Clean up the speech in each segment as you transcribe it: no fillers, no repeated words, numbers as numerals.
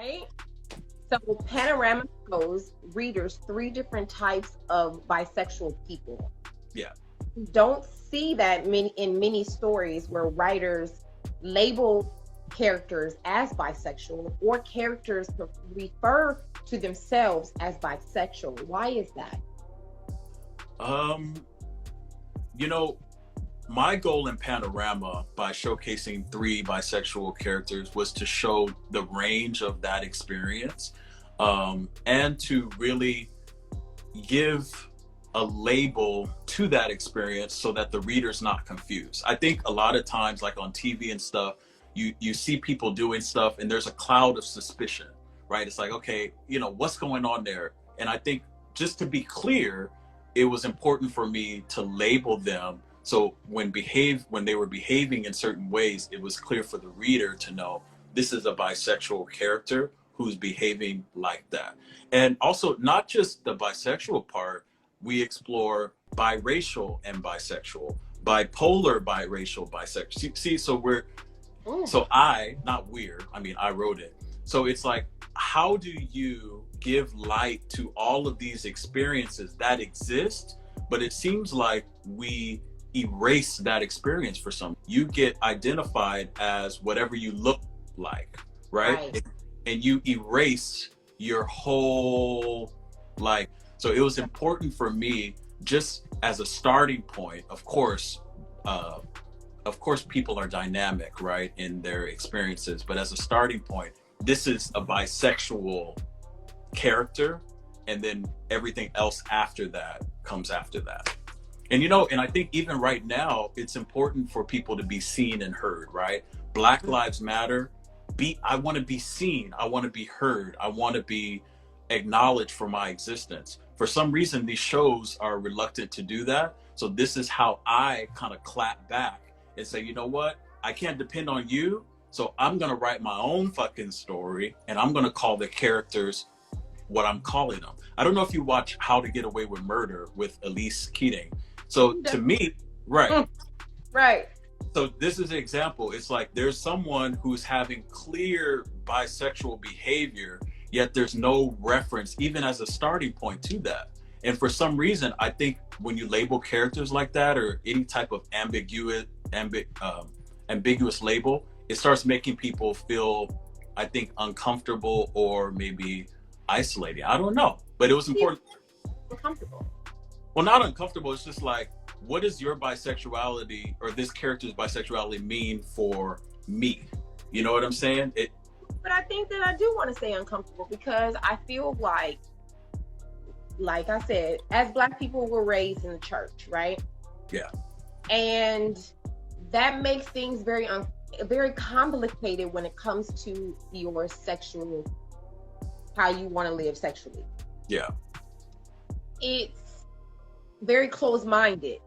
right? So Panorama shows readers three different types of bisexual people. Yeah. You don't see that many stories where writers label characters as bisexual or characters refer to themselves as bisexual. Why is that? You know, my goal in Panorama by showcasing three bisexual characters was to show the range of that experience, and to really give a label to that experience so that the reader's not confused. I think a lot of times, like on TV and stuff, you see people doing stuff and there's a cloud of suspicion, right? It's like, okay, what's going on there? And I think, just to be clear, it was important for me to label them, so when they were behaving in certain ways, it was clear for the reader to know this is a bisexual character who's behaving like that. And also, not just the bisexual part, we explore biracial and bisexual, bipolar, biracial, bisexual. See, so I wrote it. So it's like, how do you give light to all of these experiences that exist? But it seems like we erase that experience for some. You get identified as whatever you look like, right? And you erase your whole life. So it was important for me, just as a starting point. Of course, people are dynamic, right, in their experiences. But as a starting point, this is a bisexual character, and then everything else after that comes after that. And and I think even right now, it's important for people to be seen and heard, right? Black Lives Matter. I want to be seen. I want to be heard. I want to be acknowledged for my existence. For some reason, these shows are reluctant to do that. So this is how I kind of clap back and say, you know what? I can't depend on you. So I'm going to write my own fucking story, and I'm going to call the characters what I'm calling them. I don't know if you watch How to Get Away with Murder with Elise Keating. So to me, right. Right. So this is an example. It's like there's someone who's having clear bisexual behavior, yet there's no reference, even as a starting point, to that. And for some reason, I think when you label characters like that, or any type of ambiguous label, it starts making people feel, I think, uncomfortable or maybe isolating. I don't know, but it was important. Uncomfortable. Well, not uncomfortable. It's just like, what does your bisexuality or this character's bisexuality mean for me? You know what I'm saying? But I think that I do want to say uncomfortable, because I feel like I said, as Black people, were raised in the church, right? Yeah. And that makes things very complicated when it comes to your sexual, how you want to live sexually. Yeah. It's very closed-minded.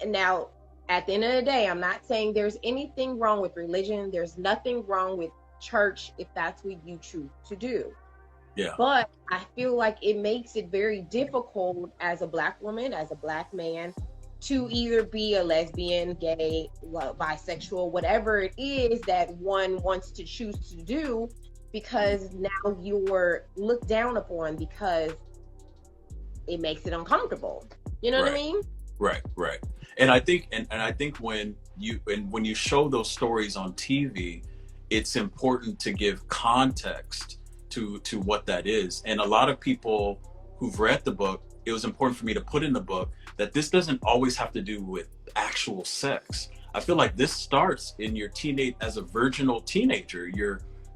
And now, at the end of the day, I'm not saying there's anything wrong with religion. There's nothing wrong with church if that's what you choose to do. Yeah. But I feel like it makes it very difficult as a Black woman, as a Black man, to either be a lesbian, gay, bisexual, whatever it is that one wants to choose to do, because now you're looked down upon because it makes it uncomfortable. You know what I mean? Right. And I think, and I think when you show those stories on TV, it's important to give context to what that is. And a lot of people who've read the book, it was important for me to put in the book that this doesn't always have to do with actual sex. I feel like this starts in your as a virginal teenager.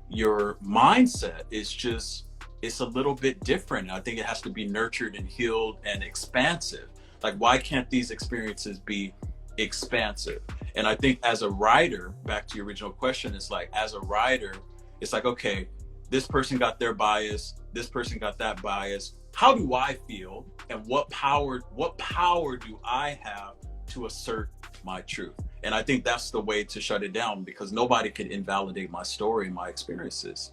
Your mindset is it's a little bit different. I think it has to be nurtured and healed and expansive. Like, why can't these experiences be expansive? And I think as a writer, back to your original question, it's like, as a writer, it's like, okay, this person got their bias, this person got that bias. How do I feel? And what power do I have to assert my truth? And I think that's the way to shut it down, because nobody can invalidate my story, my experiences.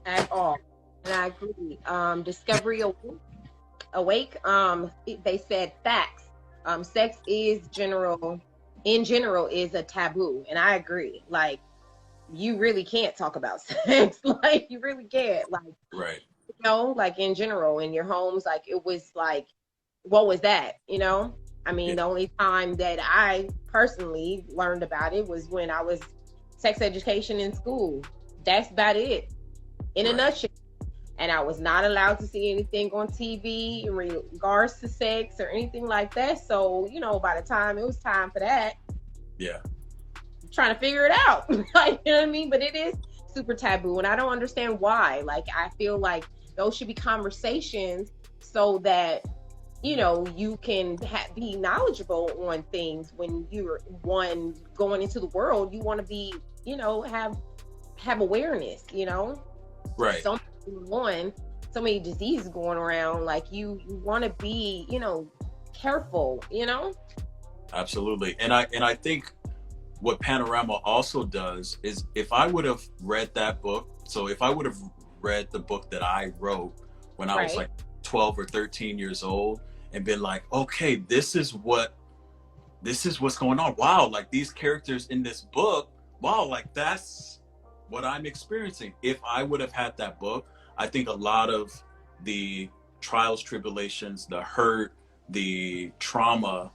At all. And I agree. Discovery Awake, they said facts. Sex in general is a taboo. And I agree. Like, you really can't talk about sex. Like, you really can't. Like, Right. you know, like in general, in your homes, like it was like, what was that? You know? I mean, Yeah. the only time that I personally learned about it was when I was sex education in school. That's about it, in a Right. nutshell. And I was not allowed to see anything on TV in regards to sex or anything like that. So, you know, by the time it was time for that, Yeah. trying to figure it out. Like, you know what I mean? But it is super taboo, and I don't understand why. Like, I feel like those should be conversations so that, you know, you can be knowledgeable on things when you're one going into the world. You want to be, you know, have awareness, you know. Right. So many diseases going around. Like, you want to be, you know, careful, you know. Absolutely. And I think what Panorama also does is, if I would have read that book, so if I would have read the book that I wrote when I was Right. like 12 or 13 years old, and been like, okay, this is what's going on. Wow, like these characters in this book, wow, like that's what I'm experiencing. If I would have had that book, I think a lot of the trials, tribulations, the hurt, the trauma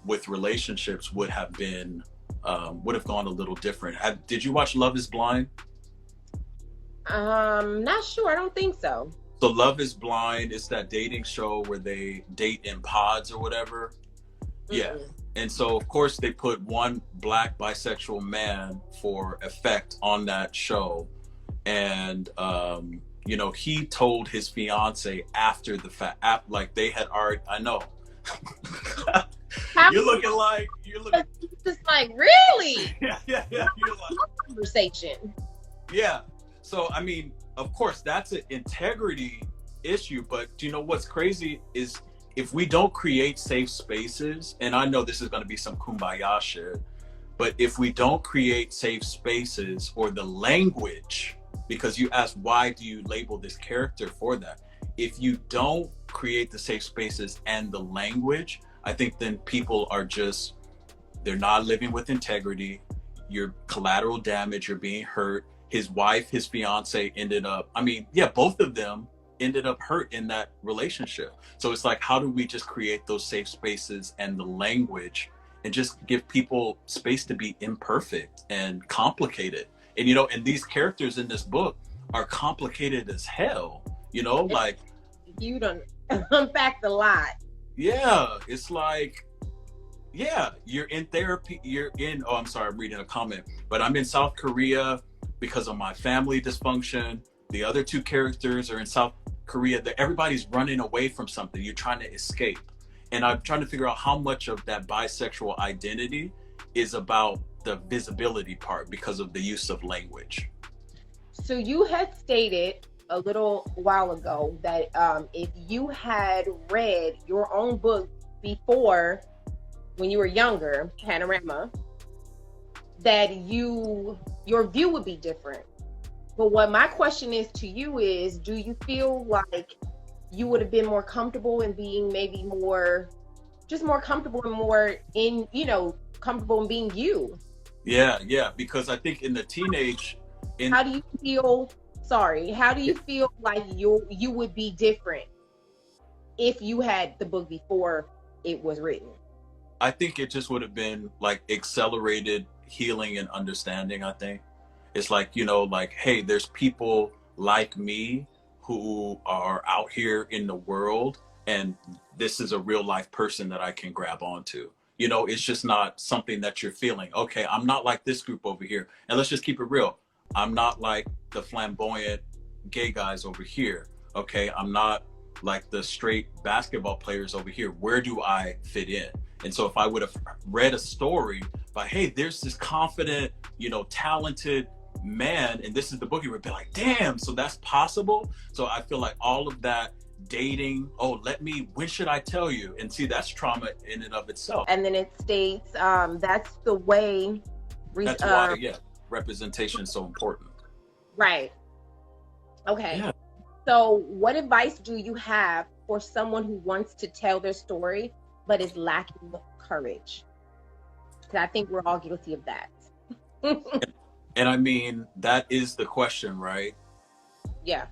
with relationships would have gone a little different. Did you watch Love is Blind? Not sure. I don't think so. So Love is Blind is that dating show where they date in pods or whatever. Yeah. Mm-mm. And so of course they put one black bisexual man for effect on that show. And you know, he told his fiance after the fact, like they had already, I know. You're looking just like, really? yeah. You're like, Conversation. yeah. So I mean, of course that's an integrity issue, but do you know what's crazy is, if we don't create safe spaces, and I know this is going to be some kumbaya shit, but if we don't create safe spaces or the language, because you asked why do you label this character for that, if you don't create the safe spaces and the language, I think then people are just, they're not living with integrity. You're collateral damage, you're being hurt. His wife, his fiance ended up, I mean, yeah, both of them ended up hurt in that relationship. So it's like, how do we just create those safe spaces and the language and just give people space to be imperfect and complicated? And, you know, and these characters in this book are complicated as hell, you know, like. You done unpacked a lot. Yeah, it's like, yeah, you're in therapy, oh, I'm sorry, I'm reading a comment, but I'm in South Korea because of my family dysfunction. The other two characters are in South Korea. Everybody's running away from something. You're trying to escape. And I'm trying to figure out how much of that bisexual identity is about the visibility part because of the use of language. So you had stated a little while ago that if you had read your own book before, when you were younger, Panorama, that your view would be different. But what my question is to you is, do you feel like you would have been more comfortable in being maybe more comfortable and more in, you know, comfortable in being you? Yeah, because I think in the teenage, how do you feel like you would be different if you had the book before it was written? I think it just would have been like accelerated healing and understanding. I think it's like, you know, like, hey, there's people like me who are out here in the world, and this is a real life person that I can grab onto. You know, it's just not something that you're feeling. Okay, I'm not like this group over here. And let's just keep it real. I'm not like the flamboyant gay guys over here. Okay, I'm not like the straight basketball players over here. Where do I fit in? And so if I would have read a story by, hey, there's this confident, you know, talented man, and this is the book, you would be like, damn, so that's possible. So I feel like all of that dating, when should I tell you? And see, that's trauma in and of itself. And then it states that's the way. That's why, yeah, representation is so important. Right. Okay. Yeah. So what advice do you have for someone who wants to tell their story but is lacking courage? Because I think we're all guilty of that. And I mean, that is the question, right? Yeah.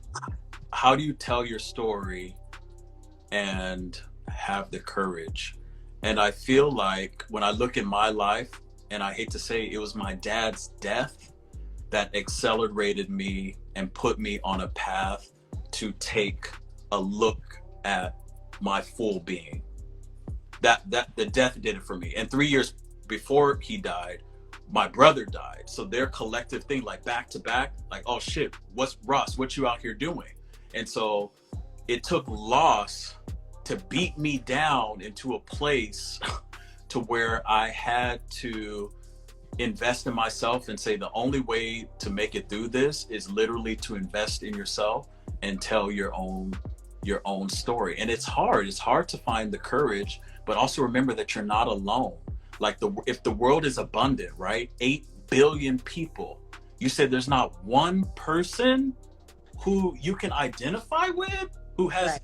How do you tell your story and have the courage? And I feel like when I look at my life, and I hate to say it was my dad's death that accelerated me and put me on a path to take a look at my full being. That the death did it for me. And 3 years before he died, my brother died. So their collective thing, like back to back, like, oh shit, what's Ross, what you out here doing? And so it took loss to beat me down into a place to where I had to invest in myself and say the only way to make it through this is literally to invest in yourself and tell your own story. And it's hard to find the courage, but also remember that you're not alone. Like if the world is abundant, right? 8 billion people. You said there's not one person who you can identify with who has Right.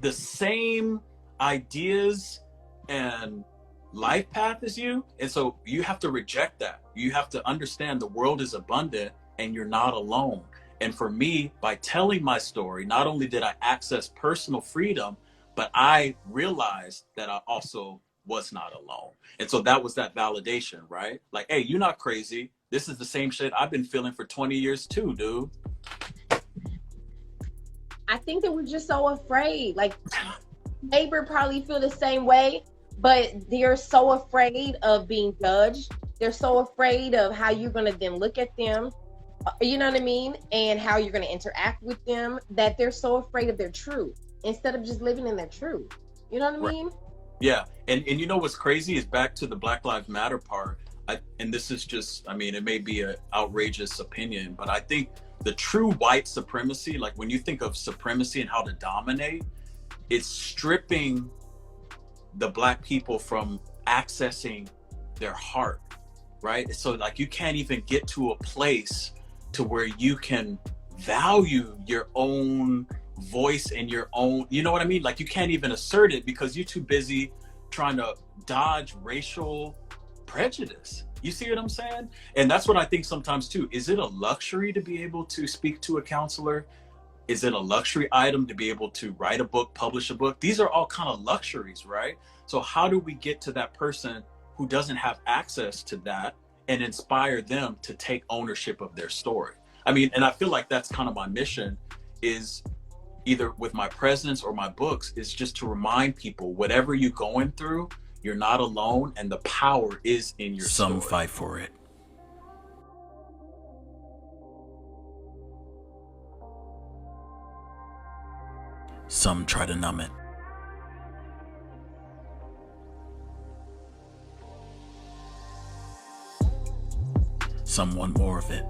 the same ideas and life path as you. And so you have to reject that. You have to understand the world is abundant and you're not alone. And for me, by telling my story, not only did I access personal freedom, but I realized that I also was not alone. And so that was that validation, right? Like, hey, you're not crazy. This is the same shit I've been feeling for 20 years too, dude. I think that we're just so afraid. Like, neighbor probably feel the same way, but they're so afraid of being judged. They're so afraid of how you're going to then look at them, you know what I mean? And how you're going to interact with them, that they're so afraid of their truth instead of just living in their truth. You know what I mean? Yeah. And you know what's crazy is back to the Black Lives Matter part. And this is just, I mean, it may be an outrageous opinion, but I think the true white supremacy, like when you think of supremacy and how to dominate, it's stripping the Black people from accessing their heart, right? So like you can't even get to a place to where you can value your own voice and your own, you know what I mean? Like you can't even assert it because you're too busy trying to dodge racial prejudice. You see what I'm saying? And that's what I think sometimes too. Is it a luxury to be able to speak to a counselor? Is it a luxury item to be able to write a book, publish a book? These are all kind of luxuries, right? So how do we get to that person who doesn't have access to that and inspire them to take ownership of their story? I mean, and I feel like that's kind of my mission, is either with my presence or my books, is just to remind people, whatever you're going through, you're not alone, and the power is in your story. Some fight for it. Some try to numb it. Some want more of it.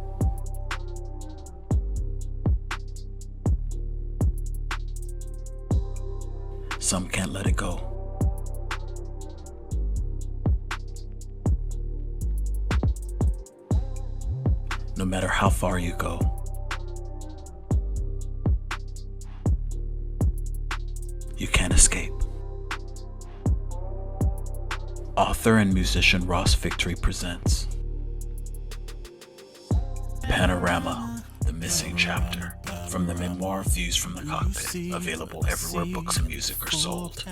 Some can't let it go. No matter how far you go, you can't escape. Author and musician Ross Victory presents Panorama, the missing chapter, from the memoir Views from the Cockpit, available everywhere books and music are sold.